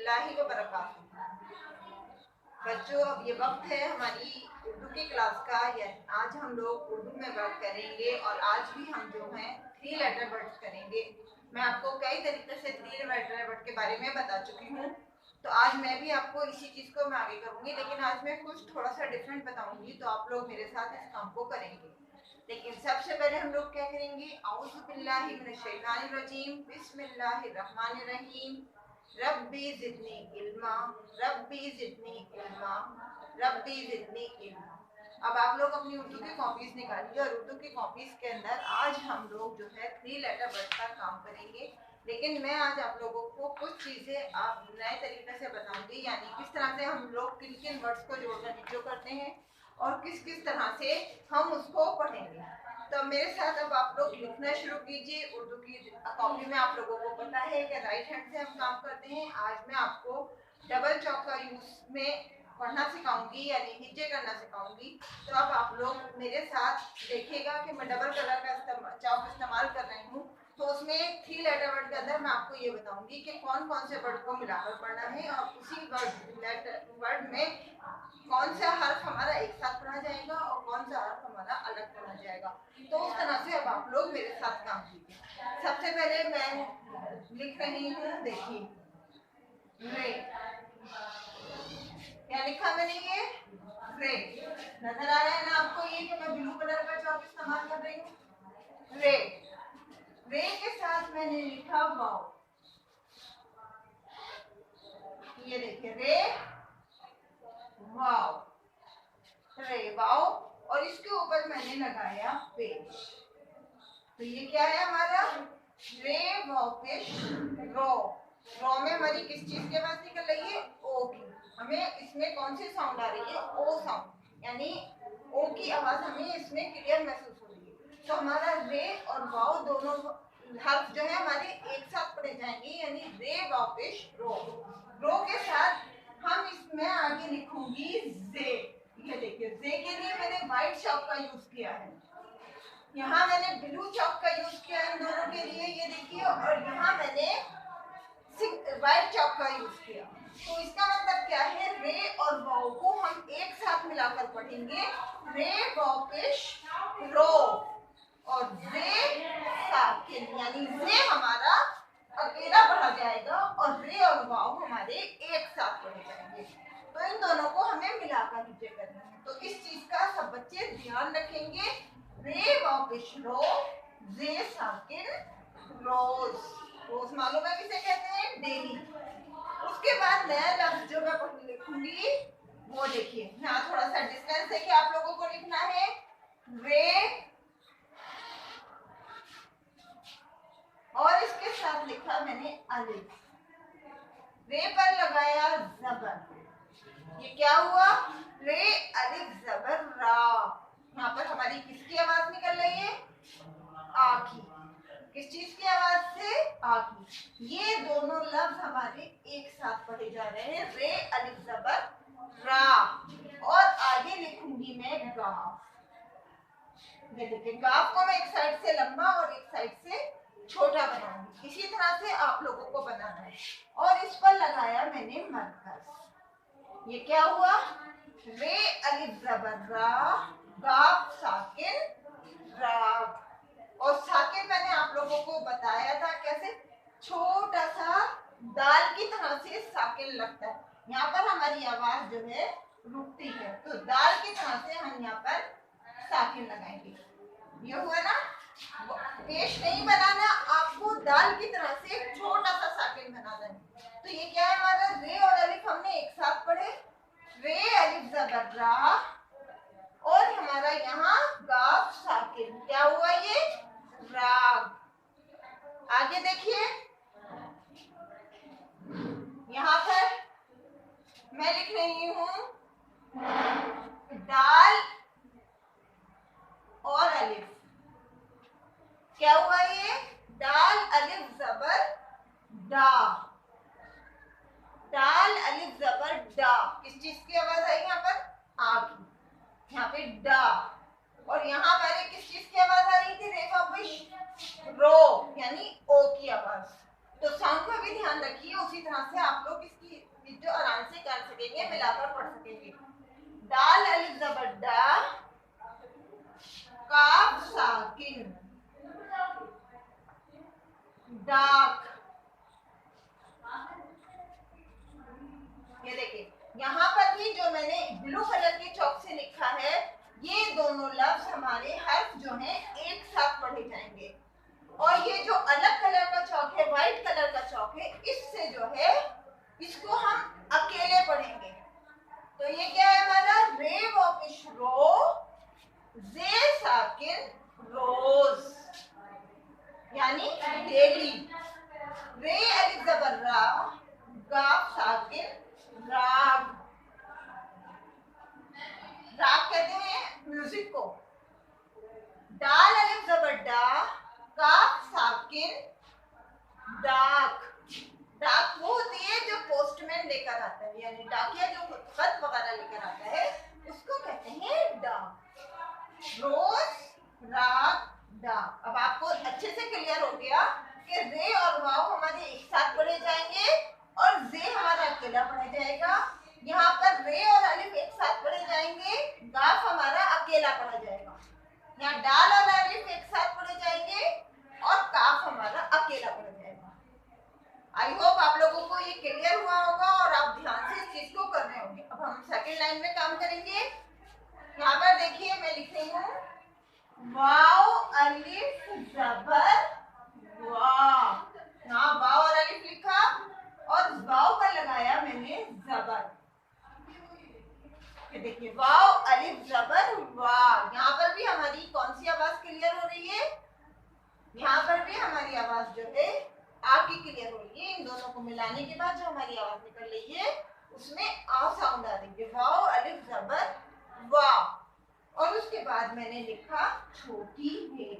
रहमतुल्लाहि व बरकातुहू। बच्चों, अब ये वक्त है हमारी उर्दू की क्लास का। आज हम लोग उर्दू में वर्ड करेंगे और आज भी हम जो हैं 3 लेटर वर्ड करेंगे। मैं आपको कई तरीके से 3 लेटर वर्ड के बारे में बता चुकी हूँ, तो आज मैं भी आपको इसी चीज़ को मैं आगे करूँगी, लेकिन आज मैं कुछ थोड़ा सा डिफरेंट बताऊँगी, तो आप लोग मेरे साथ इस काम को करेंगे। लेकिन सबसे पहले हम लोग क्या करेंगे, औज़ु बिल्लाहि मिनश शैतानिर रजीम, बिस्मिल्लाहिर रहमानिर रहीम, रब्बी ज़िदनी इल्मा, रब्बी ज़िदनी इल्मा, रब्बी ज़िदनी इल्मा। अब आप लोग अपनी उर्दू की कॉपीज निकालिए और उर्दू की कॉपीज के अंदर आज हम लोग जो है 3 लेटर वर्ड का काम करेंगे। लेकिन मैं आज आप लोगों को कुछ चीज़ें आप नए तरीके से बताऊंगी, यानी किस तरह से हम लोग किन किन वर्ड्स को जोड़कर जो करते हैं और किस किस तरह से हम उसको पढ़ेंगे। तो मेरे साथ अब आप लोग लिखना शुरू कीजिए। उर्दू की कॉपी में आप लोगों को पता है कि राइट हैंड से हम काम करते हैं। आज मैं आपको डबल चौक का यूज में पढ़ना सिखाऊंगी, यानी हिज्जे करना सिखाऊंगी। तो अब आप लोग मेरे साथ देखिएगा कि मैं डबल कलर का चौक इस्तेमाल कर रही हूँ। तो उसमें 3 लेटर वर्ड के अंदर मैं आपको ये बताऊंगी कि कौन कौन से वर्ड को मिलाकर पढ़ना है और उसी वर्ड में कौन सा हर्फ हमारा एक साथ पढ़ा जाएगा और कौन सा हर्फ हमारा अलग पढ़ा जाएगा। तो उस तरह से अब आप लोग मेरे साथ काम कीजिए। सबसे पहले मैं लिख रही हूँ, देखिए रे। क्या लिखा मैंने, ये रे। नजर आ रहा है ना आपको ये कि मैं ब्लू कलर का चौक इस्तेमाल कर रही हूँ। रे, रे के साथ मैंने लिखा वाव। ये देखिए रे वाव, रे वाव, और इसके ऊपर मैंने लगाया पेश। तो ये क्या है हमारा रे वाव पेश रो। रो में हमारी किस चीज की आवाज निकल रही है, ओ की। हमें इसमें कौन सी साउंड आ रही है, ओ साउंड, यानी ओ की आवाज हमें इसमें क्लियर महसूस हो रही है। तो हमारा रे और वाव दोनों हर्फ जो है हमारे एक साथ पढ़े जाएंगे, यानी रे वाव पेश रो। रो के साथ हम इसमें आगे लिखूंगी जे। ये देखिए जे के लिए मैंने व्हाइट चॉक का यूज किया है, यहाँ मैंने ब्लू चॉक का यूज किया इन दोनों के लिए, ये देखिए, और यहाँ मैंने व्हाइट चॉक का यूज किया। तो इसका मतलब क्या है, रे और वाव को हम एक साथ मिलाकर पढ़ेंगे, रे वाव पेश रो, और रे साकिन, यानी रे हमारा अकेला पढ़ा जाएगा और रे और वाव हमारे एक साथ पढ़े जाएंगे। तो इन दोनों को हमें मिलाकर नीचे करना है। तो इस चीज का सब बच्चे ध्यान रखेंगे, रे वाव पेश रो, जे साकिन रोज। रोज मालूम है किसे कहते हैं, डेली। उसके बाद नया लफ्ज जो मैं लिखूंगी वो देखिए, यहाँ थोड़ा सा डिस्टेंस है कि आप लोगों को लिखना है रे, और इसके साथ लिखा मैंने अलिफ। रे पर लगाया जबर। ये क्या हुआ, रे अलिफ जबर रा। यहाँ पर हमारी किसकी आवाज निकल रही है, आ की। किस चीज की आवाज से, आ की। ये दोनों लफ्ज हमारे एक साथ पढ़े जा रहे हैं, रे अलिफ जबर रा। और आगे लिखूंगी मैं गाफ। ये देखिए गाफ को मैं एक साइड से लंबा और एक साइड से छोटा बनाऊंगी। इसी तरह से आप लोगों को बनाना है। और इस पर लगाया मैंने मरकज। ये क्या हुआ, रे अलिफ जबर रा, गाफ साकिन रा। और साकिन मैंने आप लोगों को बताया था कैसे, छोटा सा दाल की तरह से साकिन लगता है। यहाँ पर हमारी आवाज जो है रुकती है, तो दाल की तरह से हम यहाँ पर साकिन लगाएंगे। ये हुआ ना, पेश नहीं बनाना आपको, दाल की तरह से एक छोटा सा साकिन बनाना है। तो ये क्या है हमारा, रे और अलिफ हमने एक साथ पढ़े, रे अलिफ जबर रा, और हमारा यहाँ गाफ साकिन, क्या हुआ ये राग। आगे देखिए, यहाँ पर मैं लिख रही हूँ दाल और अलिफ। क्या हुआ ये, दाल अलिफ जबर डा, दाल अलिफ जबर डा। किस चीज की आवाज आई यहाँ पर, आ की। यहाँ पे डा, और यहाँ पर किस चीज की आवाज आ रही थी, रेफा विश रो, यानी ओ की आवाज। तो साउंड का भी ध्यान रखिए, उसी तरह से आप लोग इसकी जो आराम से कर सकेंगे, मिलाकर पढ़ सकेंगे। दाल अलिफ जबर दा, काफ साकिन डाक। ये देखिए यहाँ पर भी जो मैंने ब्लू कलर के चौक से लिखा है, ये दोनों लफ्ज हमारे हर्फ जो हैं एक साथ पढ़े जाएंगे। और ये जो अलग कलर का चौक है, व्हाइट कलर का चौक है, इससे जो है इसको हम अकेले पढ़ेंगे। तो ये क्या है हमारा? रे वॉकिश रो, जे साकिन रोज, यानी डेली। रे अलिफ जबर रा, गाफ साकिन राग। राग कहते हैं म्यूजिक को। दाल अलिफ जबर डा, काफ साकिन डाक। डाक वो होती है जो पोस्टमैन लेकर आता है, यानी डाकिया जो खत वगैरह लेकर आता है, उसको कहते हैं डाक। रोज राग डाक। अब आपको अच्छे से क्लियर हो गया कि रे और वाव हमारे एक साथ पढ़े जाएंगे और जे हमारा अकेला पढ़ा जाएगा। यहाँ पर रे और अलिफ एक साथ पढ़े जाएंगे, गाफ हमारा अकेला पढ़ा जाएगा। यहाँ डाल और अलिफ एक साथ पढ़े जाएंगे और काफ हमारा अकेला पढ़ा जाएगा। आई होप आप लोगों को ये क्लियर हुआ होगा और आप ध्यान से इस चीज को कर रहे होंगे। अब हम सेकंड लाइन में काम करेंगे। यहाँ पर देखिए मैं लिख रही हूँ वाव अलिफ जबर वाह। यहाँ वाव और अलिफ लिखा और वाव पर लगाया मैंने जबर। देखिए वाव अलिफ जबर वाह। यहाँ पर भी हमारी कौन सी आवाज क्लियर हो रही है? यहाँ पर भी हमारी आवाज जो है आ की क्लियर हो रही है। इन दोनों को मिलाने के बाद जो हमारी आवाज निकल रही है उसमें आ साउंड आ रही है। वाव अलिफ जबर वाह। और उसके बाद मैंने लिखा छोटी है।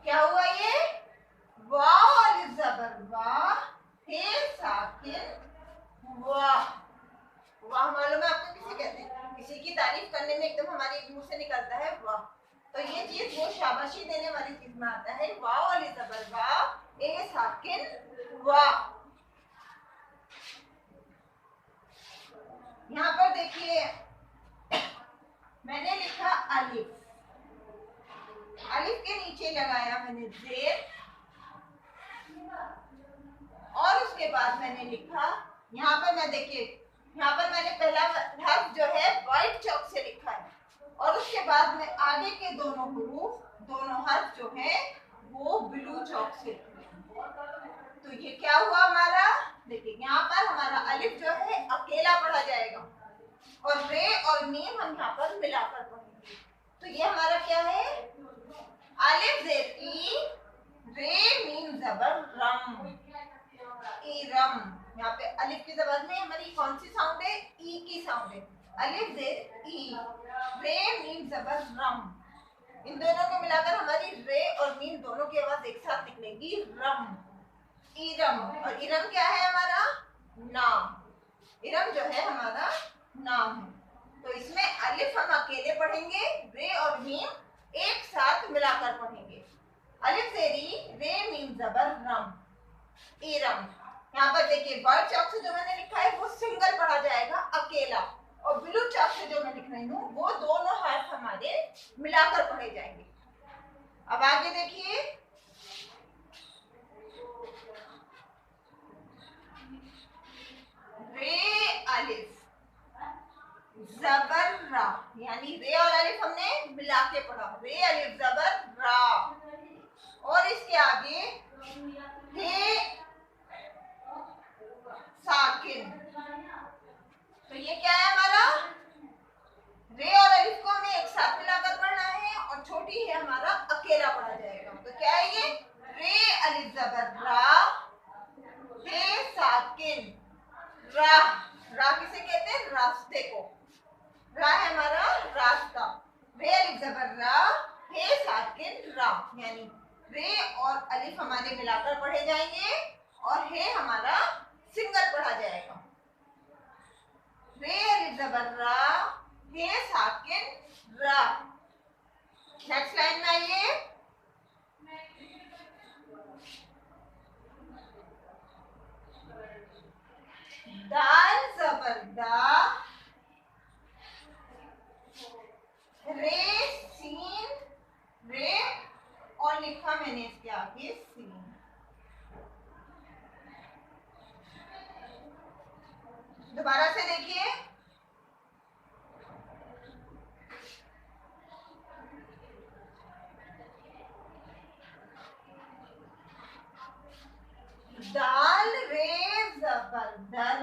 क्या हुआ ये? वाव अलिफ जबर वाह, हे साकिन वाह। वाह मालूम है आपको किसे कहते हैं? किसी की तारीफ करने में एकदम हमारे मुंह से निकलता है वाह। तो ये चीज वो शाबाशी देने वाली चीज में आता है। वाव अलिफ जबर वाह, हे साकिन वाह। यहाँ पर देखिए मैंने लिखा अलिफ, अलिफ के नीचे लगाया मैंने जेर और उसके बाद मैंने लिखा, यहाँ पर मैं देखिए यहाँ पर मैंने पहला हर्फ जो है व्हाइट चौक से लिखा है और उसके बाद में आगे के दोनों हुरूफ, दोनों हर्फ जो है वो ब्लू चौक से। तो ये क्या हुआ हमारा? देखिए यहाँ पर हमारा अलिफ जो है अकेला पढ़ा जाएगा और रे और मीम हम यहाँ पर मिलाकर पढ़ेंगे। तो ये हमारा क्या है? अलिफ जेर ई, रे मीम जबर रम, इरम। यहाँ पे अलिफ की जबान में हमारी कौन सी साउंड है? ई की साउंड है। अलिफ जेर ई, रे मीम जबर रम। इन दोनों को मिलाकर हमारी रे और मीम दोनों की आवाज एक साथ निकलेगी रम, इरम। और इरम क्या है हमारा? नाम। इरम जो है हमारा नाम है। तो इसमें अलिफ हम अकेले पढ़ेंगे, रे और मीम एक साथ मिलाकर पढ़ेंगे। अलिफ जेरी, रे मीम जबर रम, इरम। यहाँ पर देखिए व्हाइट चौक से जो मैंने लिखा है वो सिंगल पढ़ा जाएगा अकेला, और ब्लू चौक से जो मैं लिख रही हूँ वो दोनों हर्फ हमारे मिलाकर पढ़े जाएंगे। अब आगे देखिए रे अलिफ जबर रा, यानी रे और अलिफ हमने मिला के पढ़ा। रे अलिफ जबर रा और इसके आगे हे साकिन। तो ये क्या है हमारा? रे और अलिफ को हमें एक साथ मिलाकर पढ़ना है और छोटी है हमारा अकेला पढ़ा जाएगा। तो क्या है ये? रे अलिफ जबर रा, हे साकिन रा। रा किसे कहते हैं? रास्ते को। रा है हमारा रास्ता। रे अलिफ जबर रा, हे साकिन रा, यानी रे और अलिफ हमारे मिलाकर पढ़े जाएंगे और हे हमारा सिंगल पढ़ा जाएगा। रे अलिफ जबर रा, हे साकिन रा। नेक्स्ट लाइन में आइए। दाल जबर दा, रे सीन रे, और लिखा मैंने इसके आगे सीन। दोबारा से देखिए, दाल रे जबर दर,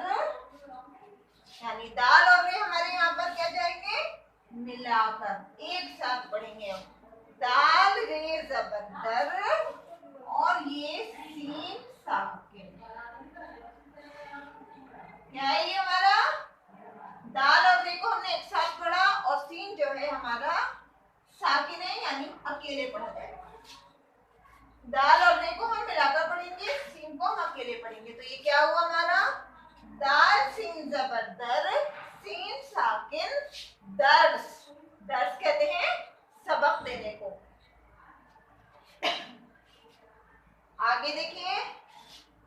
यानी दाल और रे हमारे यहाँ पर क्या जाएंगे, मिलाकर एक साथ पढ़ेंगे। दाल रे जबर दर और ये सीन साकिन, क्या है ये हमारा, दाल और रे को हमने एक साथ पढ़ा और सीन जो है हमारा साकिन है, यानी अकेले पढ़ा जाएगा। दाल और रे को हम मिलाकर पढ़ेंगे, सीन को हम अकेले पढ़ेंगे। तो ये क्या हुआ हमारा, दाल सीन जबर दर, सीन साकिन दर्स। दर्स कहते हैं सबक देने को। आगे देखिए,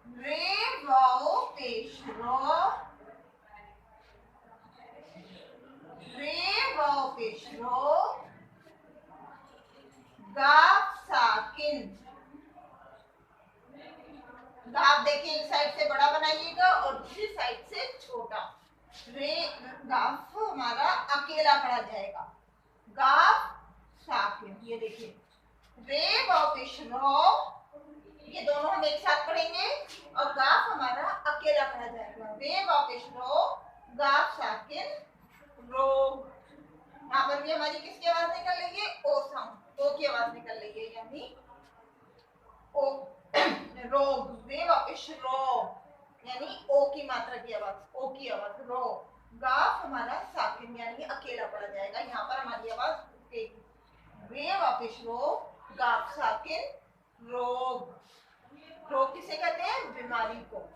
रे वाओ पेश रो, रे वाओ पेश रो, गाफ साकिन। गाफ देखिए एक साइड से बड़ा बनाइएगा और दूसरी साइड से छोटा। रे गाफ हमारा अकेला पढ़ा जाएगा, गाफ साकिन। ये देखिए, रे वाओ पेश रो, ये दोनों हम एक साथ पढ़ेंगे और गाफ हमारा अकेला पढ़ा जाएगा। रे वाओ पेश रो, गाफ साकिन रो। यहाँ पर भी हमारी किसकी आवाज निकल रही है, ओ साउंड, ओ की आवाज निकल रही है, यानी ओ रोग। रे वापिश रो, यानी ओ की मात्रा की आवाज, ओ की आवाज रो। गाफ हमारा साकिन यानी अकेला पढ़ा जाएगा, यहाँ पर हमारी आवाज उठेगी। रे वापिश रो, गाफ साकिन रोग। रोग किसे कहते हैं, बीमारी को।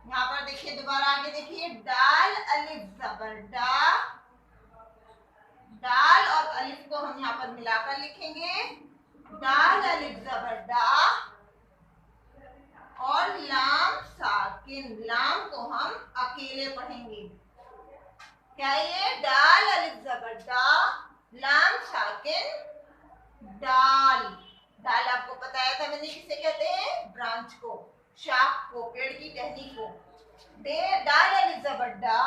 यहाँ पर देखिए, दोबारा आगे देखिए, दाल अलिफ जबर डा, दाल और अलिफ को हम यहाँ पर मिलाकर लिखेंगे, दाल अलिफ जबर डा, और लाम साकिन, लाम को हम अकेले पढ़ेंगे। क्या ये, दाल अलिफ जबर डा, लाम साकिन दाल। दाल आपको बताया था मैंने किसे कहते हैं, ब्रांच को, शाख को, पेड़ की टहनी को। दाल अलिफ जबर डा,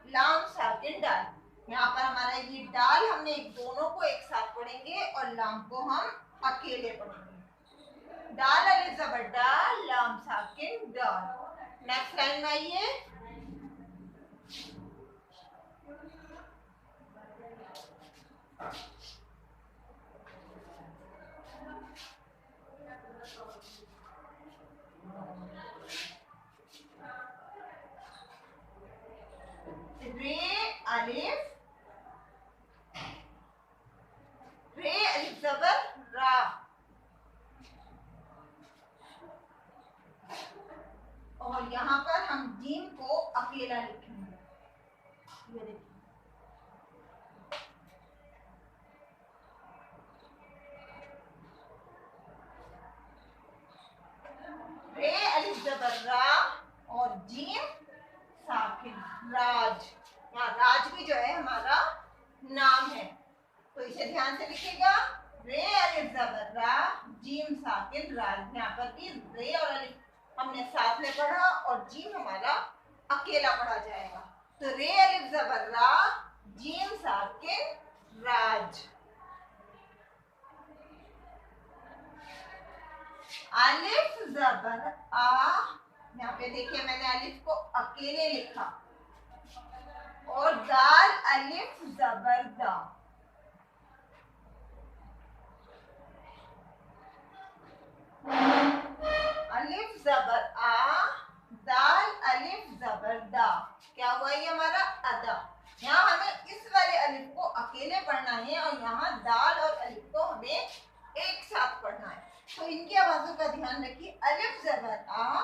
लाम साकिन दाल। यहाँ पर हमारा ये दाल हमने दोनों को एक साथ पढ़ेंगे और लाम को हम अकेले पढ़ेंगे। दाल अलिफ जबर डा, लाम साकिन दाल। नेक्स्ट लाइन में आइए, रे अलिफ, रे अलिफ जबर रा, और यहाँ पर हम जीम को अकेला लिखेंगे। ये देखिए, रे अलिफ जबर रा और जीम साकिन राज। यहाँ राज भी जो है हमारा नाम है, तो इसे ध्यान से लिखिएगा। रे अलिफ जबर रा, जीम साकिन राज। यहाँ पर भी रे और अलिफ हमने साथ में पढ़ा और जीम हमारा अकेला पढ़ा जाएगा। तो रे अलिफ जबर रा, जीम साकिन राज। अलिफ जबर आ, यहाँ पे देखिए मैंने अलिफ को अकेले लिखा, और दाल अलिफ जबर दा। अलिफ जबर आ, दाल अलिफ जबर दा। क्या हुआ ये हमारा, अदा। यहाँ हमें इस वाले अलिफ को अकेले पढ़ना है और यहाँ दाल और अलिफ को हमें एक साथ पढ़ना है। तो इनकी आवाजों का ध्यान रखिए, अलिफ जबर आ,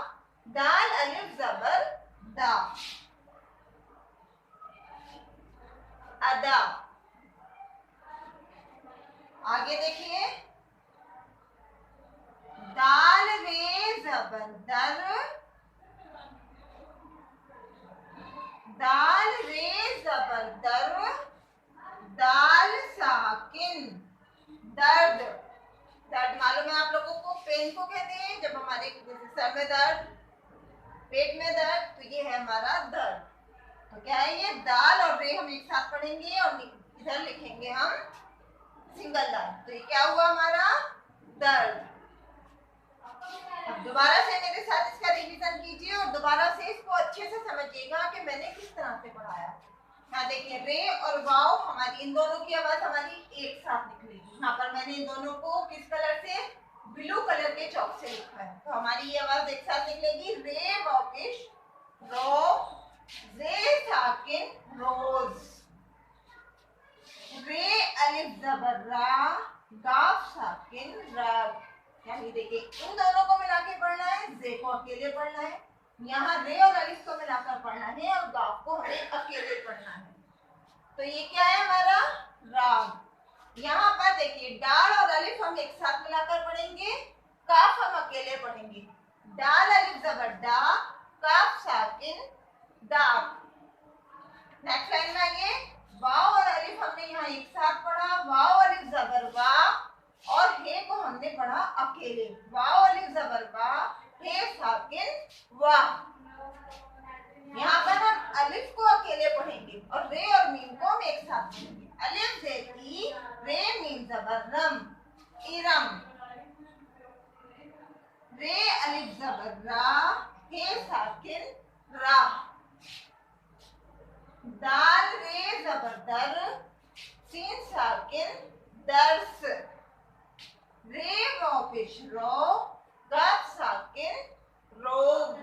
दाल अलिफ जबर दा, अदा। आगे देखिए, दाल रे जबर दर, दाल रे जबर दर, दाल साकिन दर्द। दर्द मालूम है आप लोगों को, पेन को कहते हैं जब हमारे सर में दर्द, पेट में दर्द, तो ये है हमारा दर्द। तो क्या है ये, दाल और रे हम एक साथ पढ़ेंगे और इधर लिखेंगे हम सिंगल लाइन। तो ये क्या हुआ हमारा, दर्द। अब दोबारा से मेरे साथ इसका रिवीजन कीजिए और दोबारा से इसको अच्छे से समझिएगा कि मैंने किस तरह से पढ़ाया। यहाँ देखिए रे और वाव हमारी, इन दोनों की आवाज हमारी एक साथ निकलेगी। यहाँ पर मैंने इन दोनों को किस कलर से, ब्लू कलर के चौक से लिखा है, तो हमारी ये आवाज एक साथ निकलेगी, रे वाविश रो, जे साकिन रोज, रे अलिफ जबर रा, गाफ साकिन राग। यानी देखिए इन दोनों को मिला के पढ़ना है, जे को अकेले पढ़ना है, यहाँ रे और अलिफ को मिलाकर पढ़ना है और गाफ को हमें अकेले पढ़ना है। तो ये क्या है हमारा राग। यहाँ पर देखिए डाल और अलिफ हम एक साथ मिलाकर पढ़ेंगे, काफ हम अकेले पढ़ेंगे। डाल अलिफ जबर डा, काफ साकिन दाग। नेक्स्ट लाइन में आइए, वाव और अलिफ हमने यहाँ एक साथ पढ़ा, वाव अलिफ जबर वा और हे को हमने पढ़ा अकेले, वाव अलिफ जबर वा, हे साकिन वा। यहाँ पर हम अलिफ को अकेले पढ़ेंगे और रे और मीम को हम एक साथ पढ़ेंगे। अलिफ जेती, रे मीम जबर रम, इरम, रे अलिफ जबर रा, हे साकिन रा। दाल रे जबर दर, सीन साकिन दर्स, रे वापिश रो, गाफ साकिन रोग।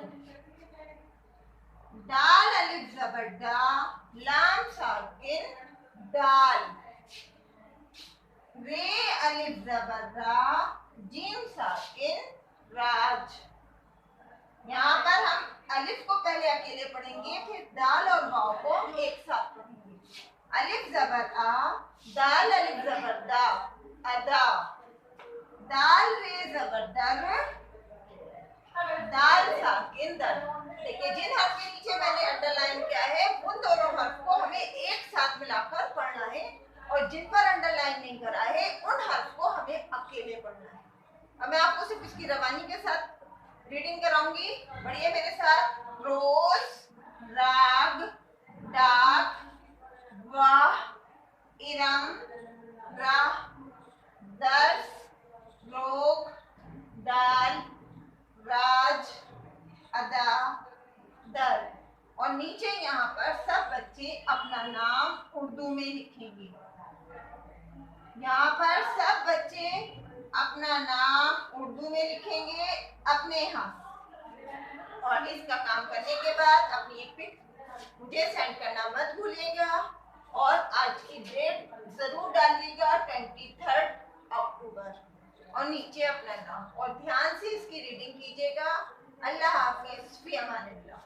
दाल अलिफ जबर डा, लाम साकिन दाल, रे अलिफ जबर रा, जीम साकिन राज। यहाँ पर हम अलिफ को पहले अकेले पढ़ेंगे, फिर दाल और वाव को एक साथ पढ़ेंगे। अलिफ जबर आ, दाल अलिफ जबर दा, अदा, दाल रे जबर दर, दाल साकिन दर। देखिए जिन हर्फ के नीचे मैंने अंडरलाइन किया है उन दोनों हर्फ को हमें एक साथ मिलाकर पढ़ना है और जिन पर अंडरलाइन नहीं करा है उन हर्फ को हमें अकेले पढ़ना है। अब मैं आपको सिर्फ इसकी रवानी के साथ रीडिंग कराऊंगी, बढ़िए मेरे साथ। रोज, राग, डाक, वाह, इरम, राह, दर्स, रोग, दाल, राज, अदा, दर। और नीचे यहाँ पर सब बच्चे अपना नाम उर्दू में लिखेंगे। यहाँ पर सब बच्चे अपना नाम उर्दू में लिखेंगे अपने हाथ। और इसका काम करने के बाद अपनी एक पिक मुझे सेंड करना मत भूलिएगा और आज की डेट जरूर डालिएगा 23 अक्टूबर और नीचे अपना नाम, और ध्यान से इसकी रीडिंग कीजिएगा। अल्लाह हाफिज़, फी अमानिल्लाह।